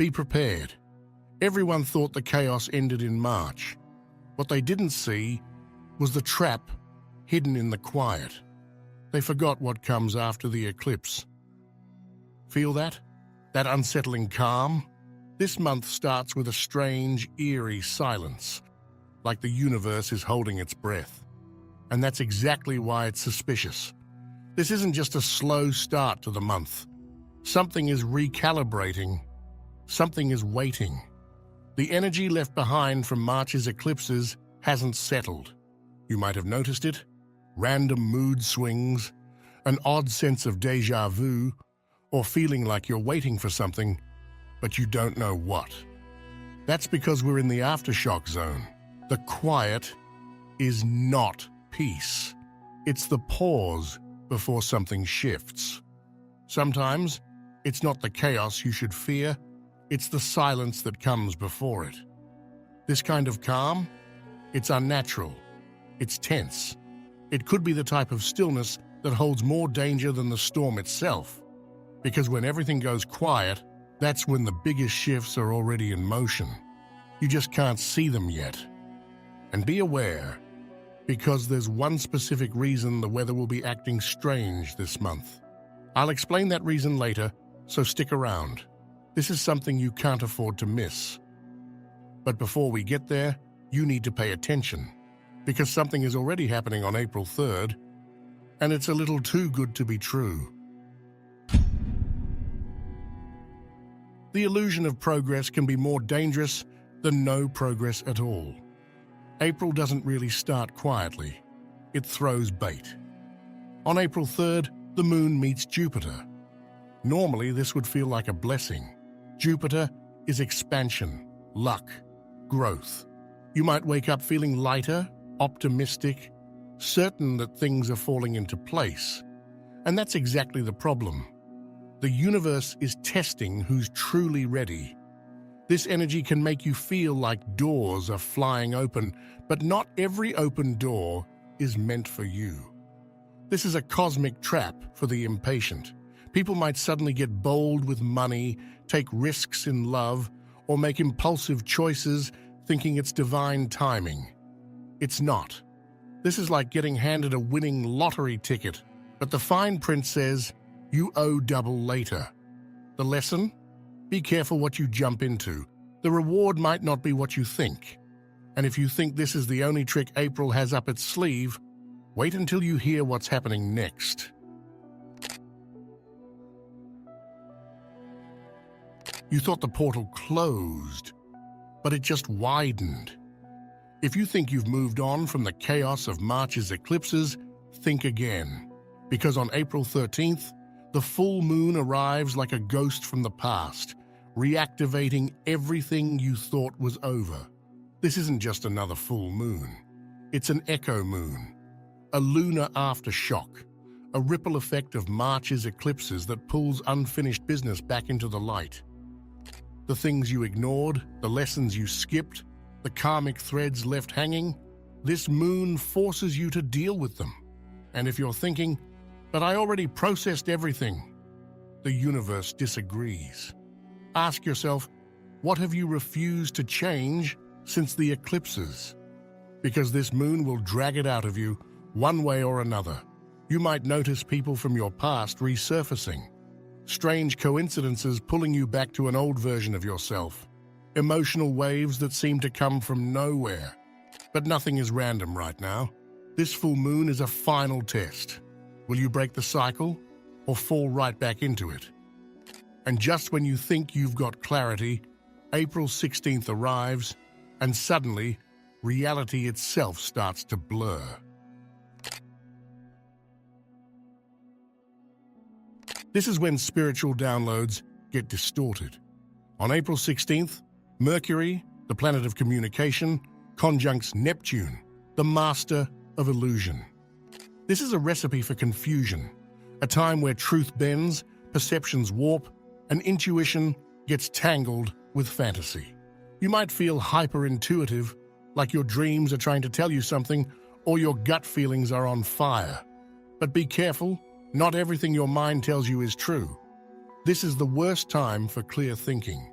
Be prepared. Everyone thought the chaos ended in March. What they didn't see was the trap hidden in the quiet. They forgot what comes after the eclipse. Feel that? That unsettling calm? This month starts with a strange, eerie silence, like the universe is holding its breath. And that's exactly why it's suspicious. This isn't just a slow start to the month. Something is recalibrating. Something is waiting. The energy left behind from March's eclipses hasn't settled. You might have noticed it. Random mood swings, an odd sense of déjà vu, or feeling like you're waiting for something, but you don't know what. That's because we're in the aftershock zone. The quiet is not peace. It's the pause before something shifts. Sometimes it's not the chaos you should fear, it's the silence that comes before it. This kind of calm, it's unnatural, it's tense. It could be the type of stillness that holds more danger than the storm itself. Because when everything goes quiet, that's when the biggest shifts are already in motion. You just can't see them yet. And be aware, because there's one specific reason the weather will be acting strange this month. I'll explain that reason later, so stick around. This is something you can't afford to miss. But before we get there, you need to pay attention, because something is already happening on April 3rd, and it's a little too good to be true. The illusion of progress can be more dangerous than no progress at all. April doesn't really start quietly. It throws bait. On April 3rd, the moon meets Jupiter. Normally, this would feel like a blessing. Jupiter is expansion, luck, growth. You might wake up feeling lighter, optimistic, certain that things are falling into place. And that's exactly the problem. The universe is testing who's truly ready. This energy can make you feel like doors are flying open, but not every open door is meant for you. This is a cosmic trap for the impatient. People might suddenly get bold with money, take risks in love, or make impulsive choices thinking it's divine timing. It's not. This is like getting handed a winning lottery ticket, but the fine print says, you owe double later. The lesson? Be careful what you jump into. The reward might not be what you think. And if you think this is the only trick April has up its sleeve, wait until you hear what's happening next. You thought the portal closed, but it just widened. If you think you've moved on from the chaos of March's eclipses, think again. Because on April 13th, the full moon arrives like a ghost from the past, reactivating everything you thought was over. This isn't just another full moon. It's an echo moon, a lunar aftershock, a ripple effect of March's eclipses that pulls unfinished business back into the light. The things you ignored, the lessons you skipped, the karmic threads left hanging, this moon forces you to deal with them. And if you're thinking, but I already processed everything, the universe disagrees. Ask yourself, what have you refused to change since the eclipses? Because this moon will drag it out of you one way or another. You might notice people from your past resurfacing, strange coincidences pulling you back to an old version of yourself, emotional waves that seem to come from nowhere. But nothing is random right now. This full moon is a final test. Will you break the cycle or fall right back into it? And just when you think you've got clarity, April 16th arrives, and suddenly, reality itself starts to blur. This is when spiritual downloads get distorted. On April 16th, Mercury, the planet of communication, conjuncts Neptune, the master of illusion. This is a recipe for confusion, a time where truth bends, perceptions warp, and intuition gets tangled with fantasy. You might feel hyper-intuitive, like your dreams are trying to tell you something, or your gut feelings are on fire. But be careful, not everything your mind tells you is true. This is the worst time for clear thinking.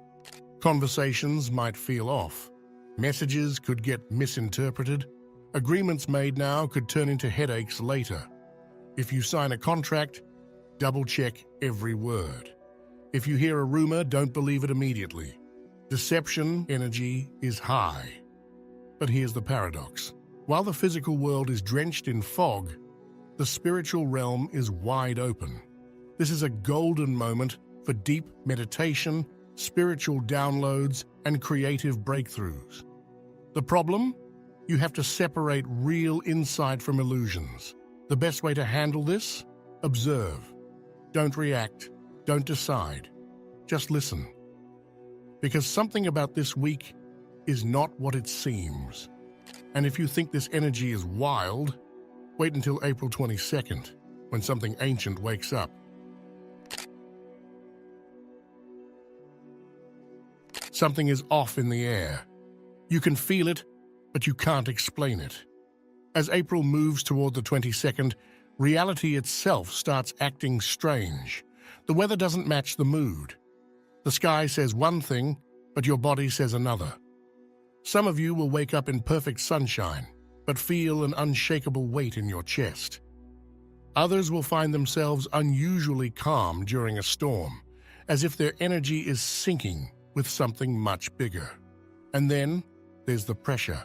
Conversations might feel off. Messages could get misinterpreted. Agreements made now could turn into headaches later. If you sign a contract, double-check every word. If you hear a rumor, don't believe it immediately. Deception energy is high. But here's the paradox. While the physical world is drenched in fog, the spiritual realm is wide open. This is a golden moment for deep meditation, spiritual downloads, and creative breakthroughs. The problem? You have to separate real insight from illusions. The best way to handle this? Observe. Don't react. Don't decide. Just listen. Because something about this week is not what it seems. And if you think this energy is wild, wait until April 22nd, when something ancient wakes up. Something is off in the air. You can feel it, but you can't explain it. As April moves toward the 22nd, reality itself starts acting strange. The weather doesn't match the mood. The sky says one thing, but your body says another. Some of you will wake up in perfect sunshine, but feel an unshakable weight in your chest. Others will find themselves unusually calm during a storm, as if their energy is sinking with something much bigger. And then there's the pressure,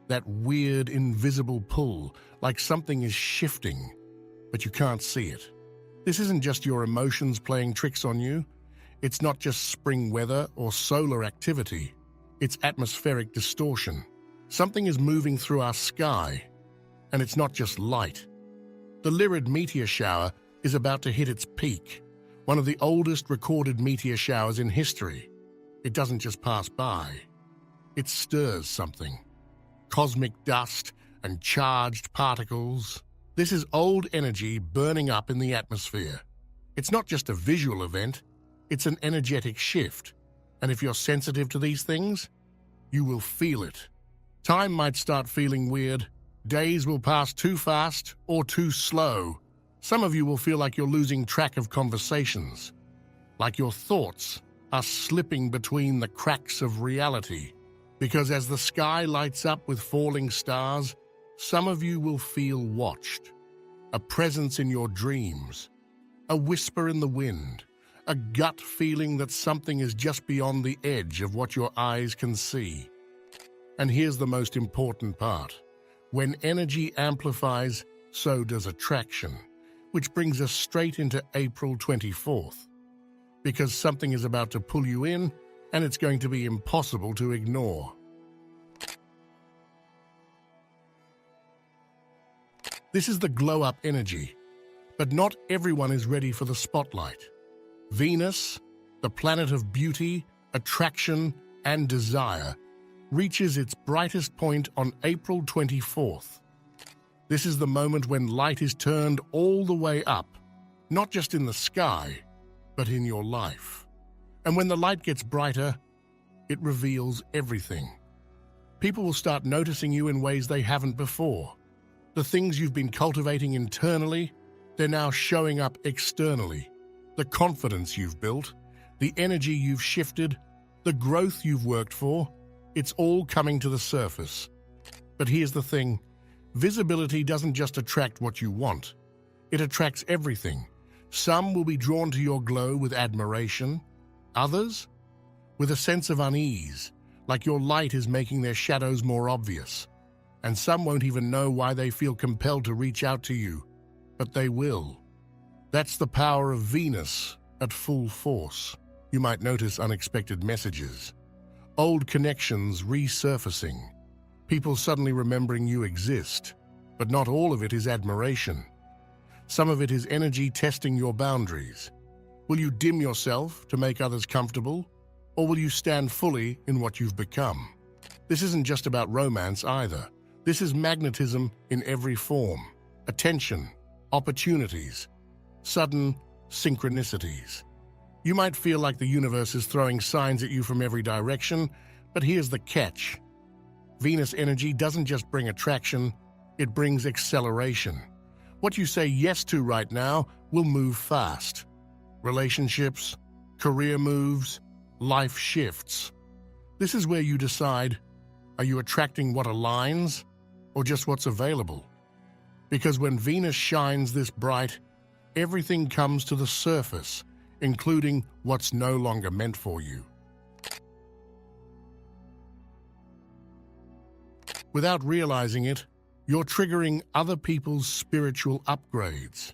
that weird invisible pull, like something is shifting, but you can't see it. This isn't just your emotions playing tricks on you. It's not just spring weather or solar activity. It's atmospheric distortion. Something is moving through our sky, and it's not just light. The Lyrid meteor shower is about to hit its peak, one of the oldest recorded meteor showers in history. It doesn't just pass by. It stirs something. Cosmic dust and charged particles. This is old energy burning up in the atmosphere. It's not just a visual event, it's an energetic shift. And if you're sensitive to these things, you will feel it. Time might start feeling weird. Days will pass too fast or too slow. Some of you will feel like you're losing track of conversations, like your thoughts are slipping between the cracks of reality. Because as the sky lights up with falling stars, some of you will feel watched. A presence in your dreams, a whisper in the wind, a gut feeling that something is just beyond the edge of what your eyes can see. And here's the most important part. When energy amplifies, so does attraction, which brings us straight into April 24th. Because something is about to pull you in, and it's going to be impossible to ignore. This is the glow-up energy, but not everyone is ready for the spotlight. Venus, the planet of beauty, attraction, and desire, reaches its brightest point on April 24th. This is the moment when light is turned all the way up, not just in the sky, but in your life. And when the light gets brighter, it reveals everything. People will start noticing you in ways they haven't before. The things you've been cultivating internally, they're now showing up externally. The confidence you've built, the energy you've shifted, the growth you've worked for, it's all coming to the surface. But here's the thing, visibility doesn't just attract what you want. It attracts everything. Some will be drawn to your glow with admiration, others with a sense of unease, like your light is making their shadows more obvious. And some won't even know why they feel compelled to reach out to you, but they will. That's the power of Venus at full force. You might notice unexpected messages, old connections resurfacing, people suddenly remembering you exist, but not all of it is admiration. Some of it is energy testing your boundaries. Will you dim yourself to make others comfortable, or will you stand fully in what you've become? This isn't just about romance either. This is magnetism in every form. Attention, opportunities, sudden synchronicities. You might feel like the universe is throwing signs at you from every direction, but here's the catch. Venus energy doesn't just bring attraction, it brings acceleration. What you say yes to right now will move fast. Relationships, career moves, life shifts. This is where you decide, are you attracting what aligns or just what's available? Because when Venus shines this bright, everything comes to the surface, including what's no longer meant for you. Without realizing it, you're triggering other people's spiritual upgrades.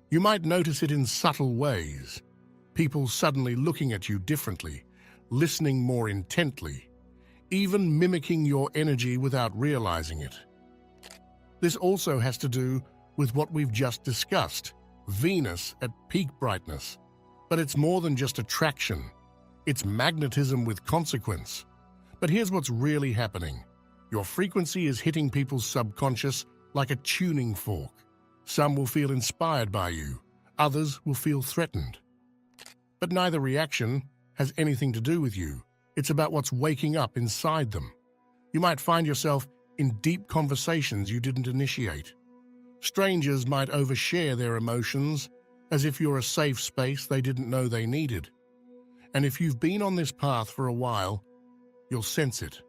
You might notice it in subtle ways. People suddenly looking at you differently, listening more intently, even mimicking your energy without realizing it. This also has to do with what we've just discussed, Venus at peak brightness. But it's more than just attraction. It's magnetism with consequence. But here's what's really happening. Your frequency is hitting people's subconscious like a tuning fork. Some will feel inspired by you, others will feel threatened. But neither reaction has anything to do with you. It's about what's waking up inside them. You might find yourself in deep conversations you didn't initiate. Strangers might overshare their emotions as if you're a safe space they didn't know they needed. And if you've been on this path for a while, you'll sense it.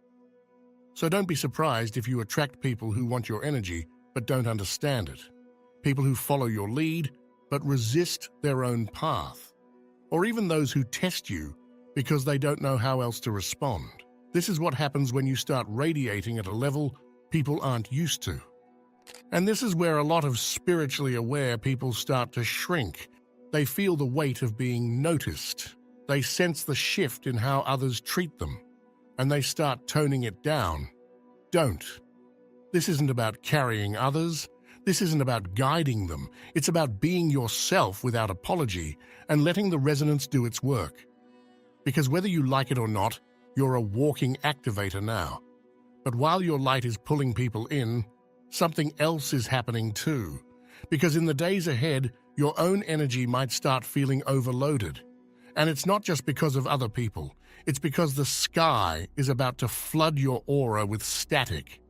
So don't be surprised if you attract people who want your energy but don't understand it. People who follow your lead but resist their own path. Or even those who test you because they don't know how else to respond. This is what happens when you start radiating at a level people aren't used to. And this is where a lot of spiritually aware people start to shrink. They feel the weight of being noticed. They sense the shift in how others treat them, and they start toning it down. Don't. This isn't about carrying others. This isn't about guiding them. It's about being yourself without apology and letting the resonance do its work. Because whether you like it or not, you're a walking activator now. But while your light is pulling people in, something else is happening too. Because in the days ahead, your own energy might start feeling overloaded. And it's not just because of other people. It's because the sky is about to flood your aura with static.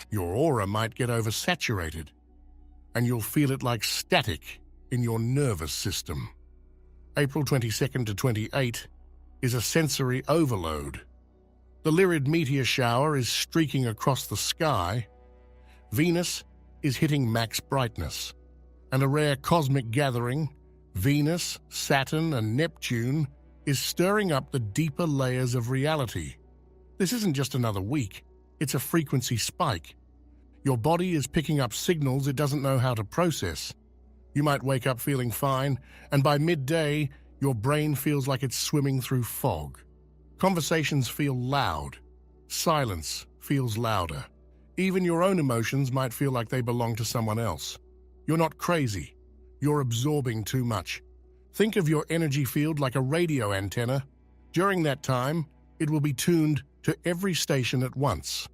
Your aura might get oversaturated, and you'll feel it like static in your nervous system. April 22nd to 28 is a sensory overload. The Lyrid meteor shower is streaking across the sky. Venus is hitting max brightness. And a rare cosmic gathering, Venus, Saturn, and Neptune, is stirring up the deeper layers of reality. This isn't just another week, it's a frequency spike. Your body is picking up signals it doesn't know how to process. You might wake up feeling fine, and by midday, your brain feels like it's swimming through fog. Conversations feel loud. Silence feels louder. Even your own emotions might feel like they belong to someone else. You're not crazy. You're absorbing too much. Think of your energy field like a radio antenna. During that time, it will be tuned to every station at once.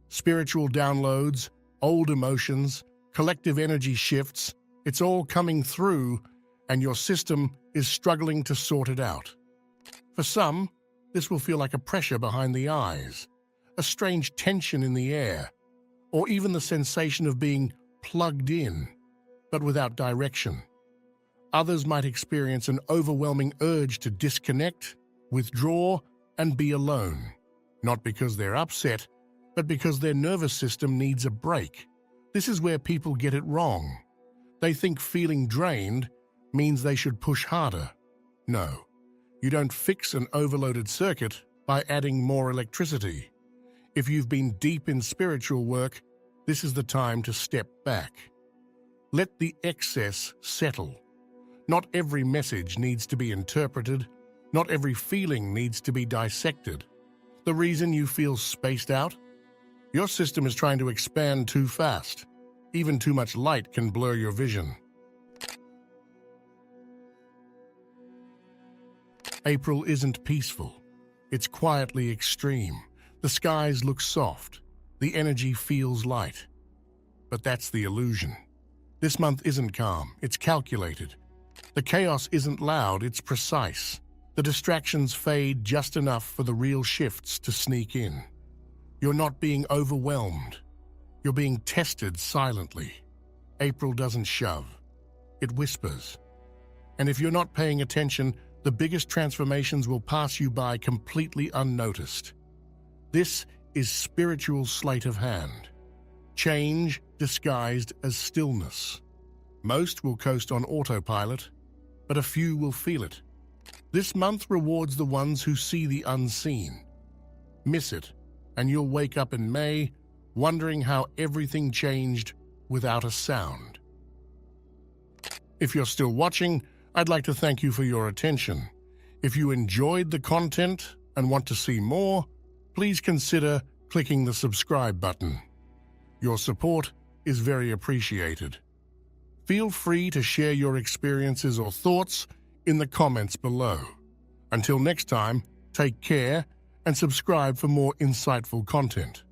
Spiritual downloads, old emotions, collective energy shifts, it's all coming through, and your system is struggling to sort it out. For some, this will feel like a pressure behind the eyes, a strange tension in the air, or even the sensation of being plugged in, but without direction. Others might experience an overwhelming urge to disconnect, withdraw, and be alone, not because they're upset, but because their nervous system needs a break. This is where people get it wrong. They think feeling drained means they should push harder. No, you don't fix an overloaded circuit by adding more electricity. If you've been deep in spiritual work, this is the time to step back. Let the excess settle. Not every message needs to be interpreted. Not every feeling needs to be dissected. The reason you feel spaced out? Your system is trying to expand too fast. Even too much light can blur your vision. April isn't peaceful. It's quietly extreme. The skies look soft. The energy feels light. But that's the illusion. This month isn't calm. It's calculated. The chaos isn't loud. It's precise. The distractions fade just enough for the real shifts to sneak in. You're not being overwhelmed. You're being tested silently. April doesn't shove. It whispers. And if you're not paying attention, the biggest transformations will pass you by completely unnoticed. This is spiritual sleight of hand. Change disguised as stillness. Most will coast on autopilot, but a few will feel it. This month rewards the ones who see the unseen. Miss it, and you'll wake up in May wondering how everything changed without a sound. If you're still watching, I'd like to thank you for your attention. If you enjoyed the content and want to see more, please consider clicking the subscribe button. Your support is very appreciated. Feel free to share your experiences or thoughts in the comments below. Until next time, take care and subscribe for more insightful content.